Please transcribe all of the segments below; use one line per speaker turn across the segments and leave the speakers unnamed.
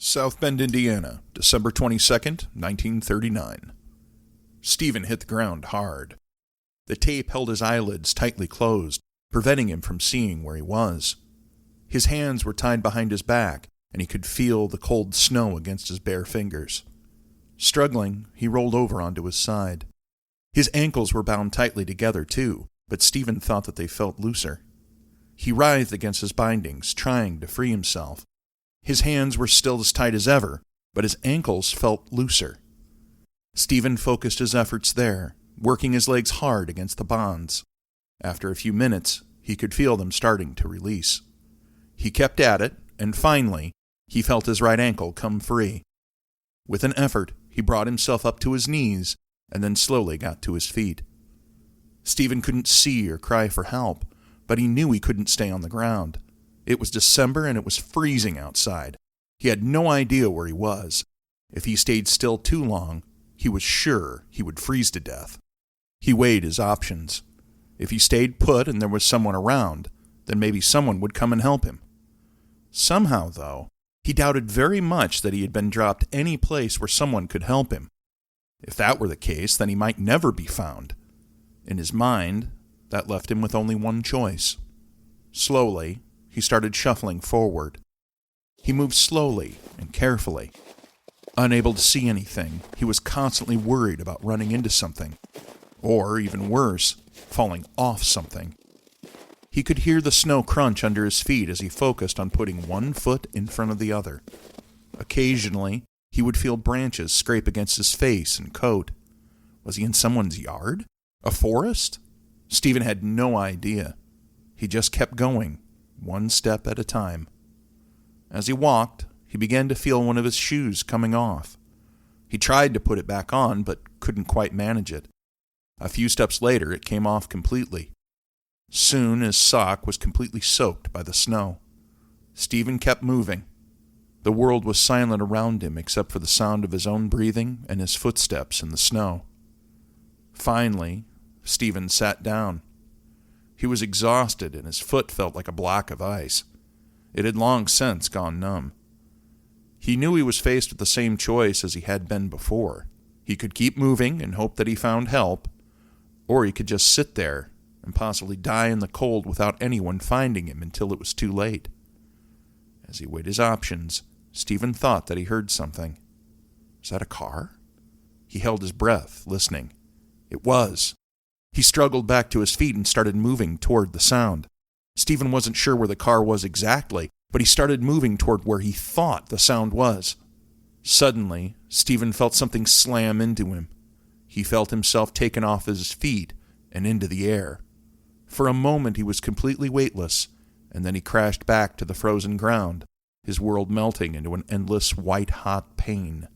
South Bend, Indiana, December 22nd, 1939. Stephen hit the ground hard. The tape held his eyelids tightly closed, preventing him from seeing where he was. His hands were tied behind his back, and he could feel the cold snow against his bare fingers. Struggling, he rolled over onto his side. His ankles were bound tightly together, too, but Stephen thought that they felt looser. He writhed against his bindings, trying to free himself. His hands were still as tight as ever, but his ankles felt looser. Stephen focused his efforts there, working his legs hard against the bonds. After a few minutes, he could feel them starting to release. He kept at it, and finally, he felt his right ankle come free. With an effort, he brought himself up to his knees, and then slowly got to his feet. Stephen couldn't see or cry for help, but he knew he couldn't stay on the ground. It was December and it was freezing outside. He had no idea where he was. If he stayed still too long, he was sure he would freeze to death. He weighed his options. If he stayed put and there was someone around, then maybe someone would come and help him. Somehow, though, he doubted very much that he had been dropped any place where someone could help him. If that were the case, then he might never be found. In his mind, that left him with only one choice. Slowly, he started shuffling forward. He moved slowly and carefully. Unable to see anything, he was constantly worried about running into something, or even worse, falling off something. He could hear the snow crunch under his feet as he focused on putting one foot in front of the other. Occasionally, he would feel branches scrape against his face and coat. Was he in someone's yard? A forest? Stephen had no idea. He just kept going, one step at a time. As he walked, he began to feel one of his shoes coming off. He tried to put it back on, but couldn't quite manage it. A few steps later, it came off completely. Soon, his sock was completely soaked by the snow. Stephen kept moving. The world was silent around him except for the sound of his own breathing and his footsteps in the snow. Finally, Stephen sat down. He was exhausted, and his foot felt like a block of ice. It had long since gone numb. He knew he was faced with the same choice as he had been before. He could keep moving and hope that he found help, or he could just sit there and possibly die in the cold without anyone finding him until it was too late. As he weighed his options, Stephen thought that he heard something. Was that a car? He held his breath, listening. It was. He struggled back to his feet and started moving toward the sound. Stephen wasn't sure where the car was exactly, but he started moving toward where he thought the sound was. Suddenly, Stephen felt something slam into him. He felt himself taken off his feet and into the air. For a moment he was completely weightless, and then he crashed back to the frozen ground, his world melting into an endless white-hot pain.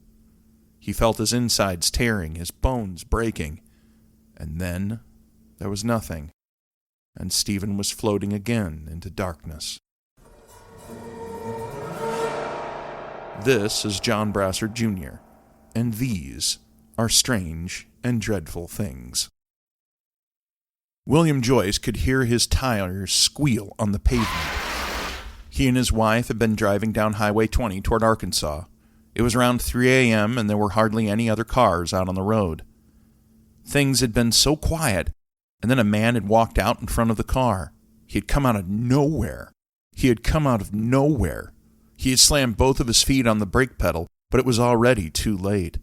He felt his insides tearing, his bones breaking. And then there was nothing, and Stephen was floating again into darkness. This is John Brassard, Jr., and these are Strange and Dreadful Things. William Joyce could hear his tires squeal on the pavement. He and his wife had been driving down Highway 20 toward Arkansas. It was around 3 a.m., and there were hardly any other cars out on the road. Things had been so quiet, and then a man had walked out in front of the car. He had come out of nowhere. He had slammed both of his feet on the brake pedal, but it was already too late.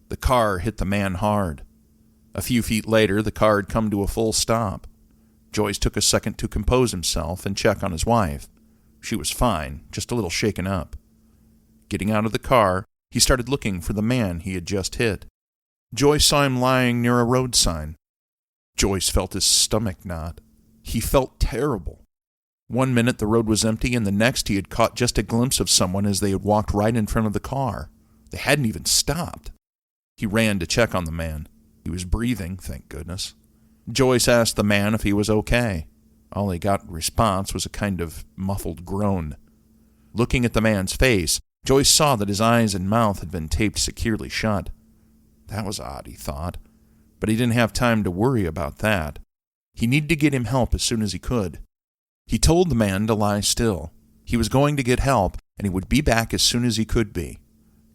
The car hit the man hard. A few feet later, the car had come to a full stop. Joyce took a second to compose himself and check on his wife. She was fine, just a little shaken up. Getting out of the car, he started looking for the man he had just hit. Joyce saw him lying near a road sign. Joyce felt his stomach knot. He felt terrible. One minute the road was empty, and the next he had caught just a glimpse of someone as they had walked right in front of the car. They hadn't even stopped. He ran to check on the man. He was breathing, thank goodness. Joyce asked the man if he was okay. All he got in response was a kind of muffled groan. Looking at the man's face, Joyce saw that his eyes and mouth had been taped securely shut. That was odd, he thought, but he didn't have time to worry about that. He needed to get him help as soon as he could. He told the man to lie still. He was going to get help, and he would be back as soon as he could be.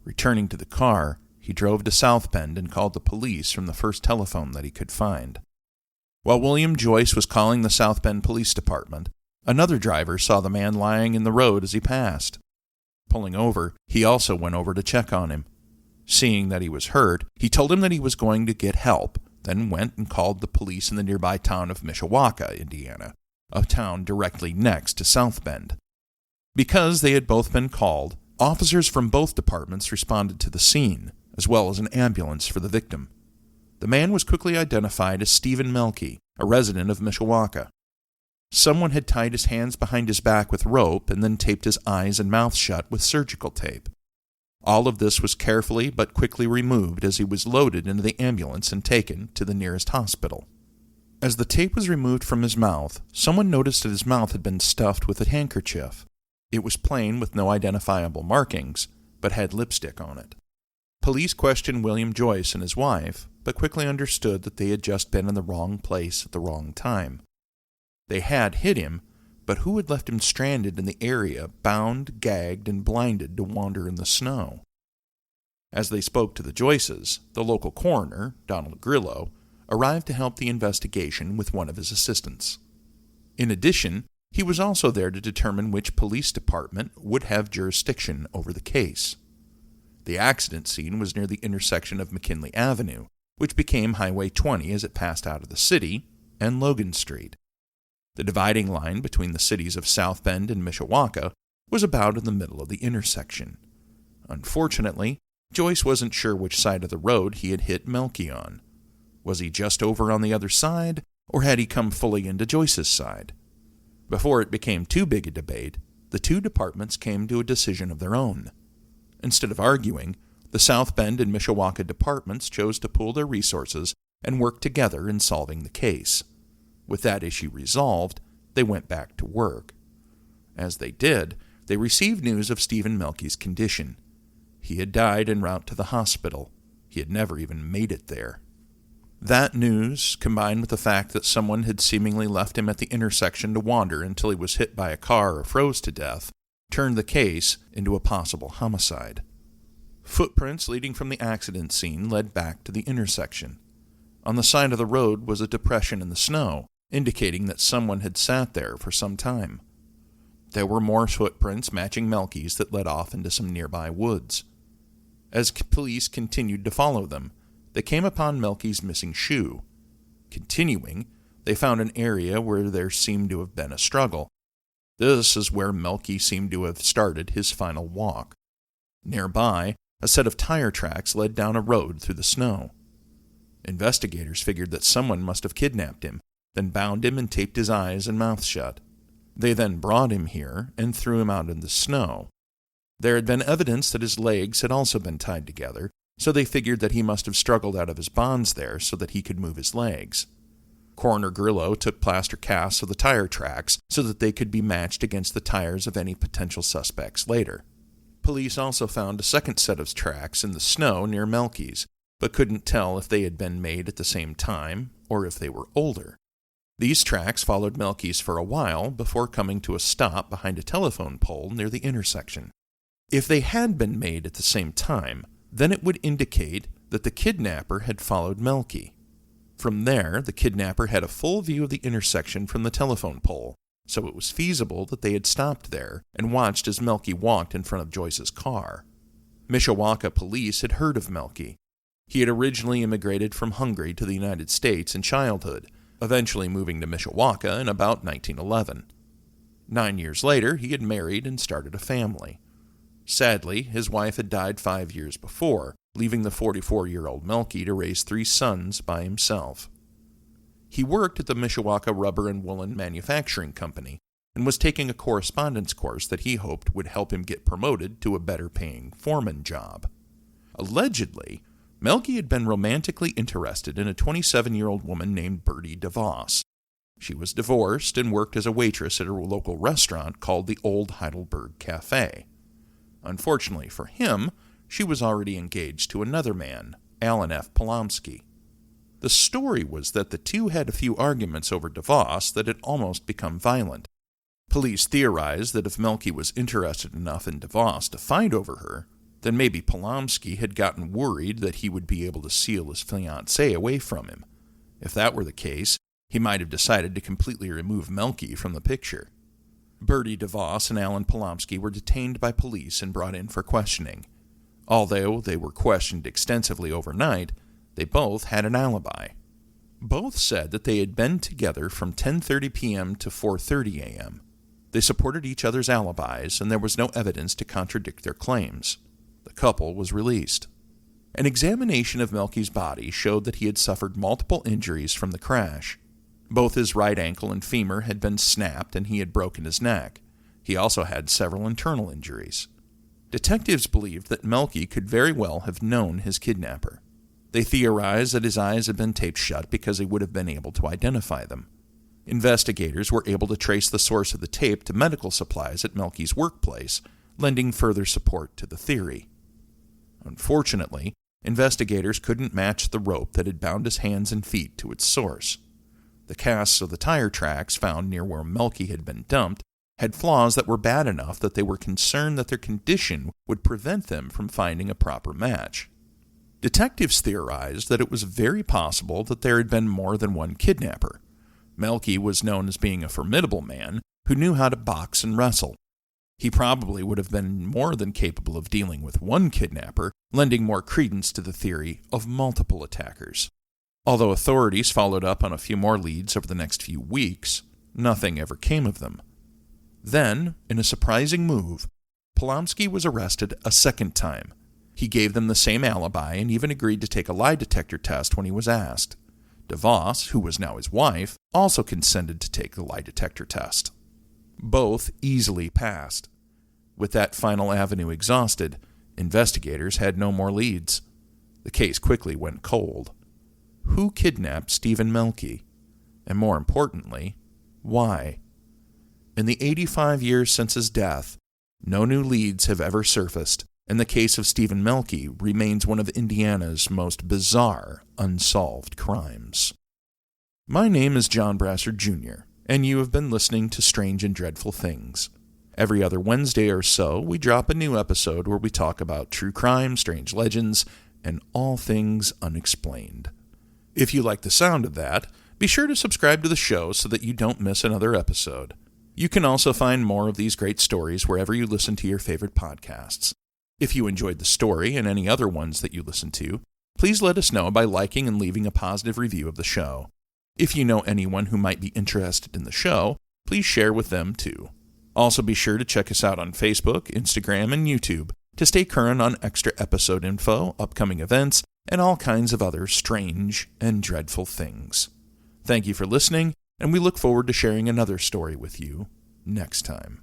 Returning to the car, he drove to South Bend and called the police from the first telephone that he could find. While William Joyce was calling the South Bend Police Department, another driver saw the man lying in the road as he passed. Pulling over, he also went over to check on him. Seeing that he was hurt, he told him that he was going to get help, then went and called the police in the nearby town of Mishawaka, Indiana, a town directly next to South Bend. Because they had both been called, officers from both departments responded to the scene, as well as an ambulance for the victim. The man was quickly identified as Stephen Melkey, a resident of Mishawaka. Someone had tied his hands behind his back with rope and then taped his eyes and mouth shut with surgical tape. All of this was carefully but quickly removed as he was loaded into the ambulance and taken to the nearest hospital. As the tape was removed from his mouth, someone noticed that his mouth had been stuffed with a handkerchief. It was plain with no identifiable markings, but had lipstick on it. Police questioned William Joyce and his wife, but quickly understood that they had just been in the wrong place at the wrong time. They had hit him, but who had left him stranded in the area, bound, gagged, and blinded to wander in the snow? As they spoke to the Joyces, the local coroner, Donald Grillo, arrived to help the investigation with one of his assistants. In addition, he was also there to determine which police department would have jurisdiction over the case. The accident scene was near the intersection of McKinley Avenue, which became Highway 20 as it passed out of the city, and Logan Street. The dividing line between the cities of South Bend and Mishawaka was about in the middle of the intersection. Unfortunately, Joyce wasn't sure which side of the road he had hit Melkey on. Was he just over on the other side, or had he come fully into Joyce's side? Before it became too big a debate, the two departments came to a decision of their own. Instead of arguing, the South Bend and Mishawaka departments chose to pool their resources and work together in solving the case. With that issue resolved, they went back to work. As they did, they received news of Stephen Melkey's condition. He had died en route to the hospital. He had never even made it there. That news, combined with the fact that someone had seemingly left him at the intersection to wander until he was hit by a car or froze to death, turned the case into a possible homicide. Footprints leading from the accident scene led back to the intersection. On the side of the road was a depression in the snow, indicating that someone had sat there for some time. There were more footprints matching Melkey's that led off into some nearby woods. As police continued to follow them, they came upon Melkey's missing shoe. Continuing, they found an area where there seemed to have been a struggle. This is where Melkey seemed to have started his final walk. Nearby, a set of tire tracks led down a road through the snow. Investigators figured that someone must have kidnapped him, then bound him and taped his eyes and mouth shut. They then brought him here and threw him out in the snow. There had been evidence that his legs had also been tied together, so they figured that he must have struggled out of his bonds there so that he could move his legs. Coroner Grillo took plaster casts of the tire tracks so that they could be matched against the tires of any potential suspects later. Police also found a second set of tracks in the snow near Melkey's, but couldn't tell if they had been made at the same time or if they were older. These tracks followed Melkey's for a while before coming to a stop behind a telephone pole near the intersection. If they had been made at the same time, then it would indicate that the kidnapper had followed Melkey. From there, the kidnapper had a full view of the intersection from the telephone pole, so it was feasible that they had stopped there and watched as Melkey walked in front of Joyce's car. Mishawaka police had heard of Melkey. He had originally immigrated from Hungary to the United States in childhood, eventually moving to Mishawaka in about 1911. 9 years later, he had married and started a family. Sadly, his wife had died 5 years before, leaving the 44-year-old Melkey to raise 3 sons by himself. He worked at the Mishawaka Rubber and Woolen Manufacturing Company and was taking a correspondence course that he hoped would help him get promoted to a better-paying foreman job. Allegedly, Melkey had been romantically interested in a 27-year-old woman named Bertie DeVos. She was divorced and worked as a waitress at a local restaurant called the Old Heidelberg Cafe. Unfortunately for him, she was already engaged to another man, Alan F. Polomsky. The story was that the two had a few arguments over DeVos that had almost become violent. Police theorized that if Melkey was interested enough in DeVos to fight over her, then maybe Polomsky had gotten worried that he would be able to seal his fiancée away from him. If that were the case, he might have decided to completely remove Melkey from the picture. Bertie DeVos and Alan Polomsky were detained by police and brought in for questioning. Although they were questioned extensively overnight, they both had an alibi. Both said that they had been together from 10:30 p.m. to 4:30 a.m. They supported each other's alibis, and there was no evidence to contradict their claims. The couple was released. An examination of Melkey's body showed that he had suffered multiple injuries from the crash. Both his right ankle and femur had been snapped, and he had broken his neck. He also had several internal injuries. Detectives believed that Melkey could very well have known his kidnapper. They theorized that his eyes had been taped shut because he would have been able to identify them. Investigators were able to trace the source of the tape to medical supplies at Melkey's workplace, lending further support to the theory. Unfortunately, investigators couldn't match the rope that had bound his hands and feet to its source. The casts of the tire tracks found near where Melkey had been dumped had flaws that were bad enough that they were concerned that their condition would prevent them from finding a proper match. Detectives theorized that it was very possible that there had been more than one kidnapper. Melkey was known as being a formidable man who knew how to box and wrestle. He probably would have been more than capable of dealing with one kidnapper, lending more credence to the theory of multiple attackers. Although authorities followed up on a few more leads over the next few weeks, nothing ever came of them. Then, in a surprising move, Polomsky was arrested a second time. He gave them the same alibi and even agreed to take a lie detector test when he was asked. DeVos, who was now his wife, also consented to take the lie detector test. Both easily passed. With that final avenue exhausted, investigators had no more leads. The case quickly went cold. Who kidnapped Stephen Melkey? And more importantly, why? In the 85 years since his death, no new leads have ever surfaced, and the case of Stephen Melkey remains one of Indiana's most bizarre unsolved crimes. My name is John Brassard Jr., and you have been listening to Strange and Dreadful Things. Every other Wednesday or so, we drop a new episode where we talk about true crime, strange legends, and all things unexplained. If you like the sound of that, be sure to subscribe to the show so that you don't miss another episode. You can also find more of these great stories wherever you listen to your favorite podcasts. If you enjoyed the story and any other ones that you listen to, please let us know by liking and leaving a positive review of the show. If you know anyone who might be interested in the show, please share with them too. Also be sure to check us out on Facebook, Instagram, and YouTube to stay current on extra episode info, upcoming events, and all kinds of other strange and dreadful things. Thank you for listening, and we look forward to sharing another story with you next time.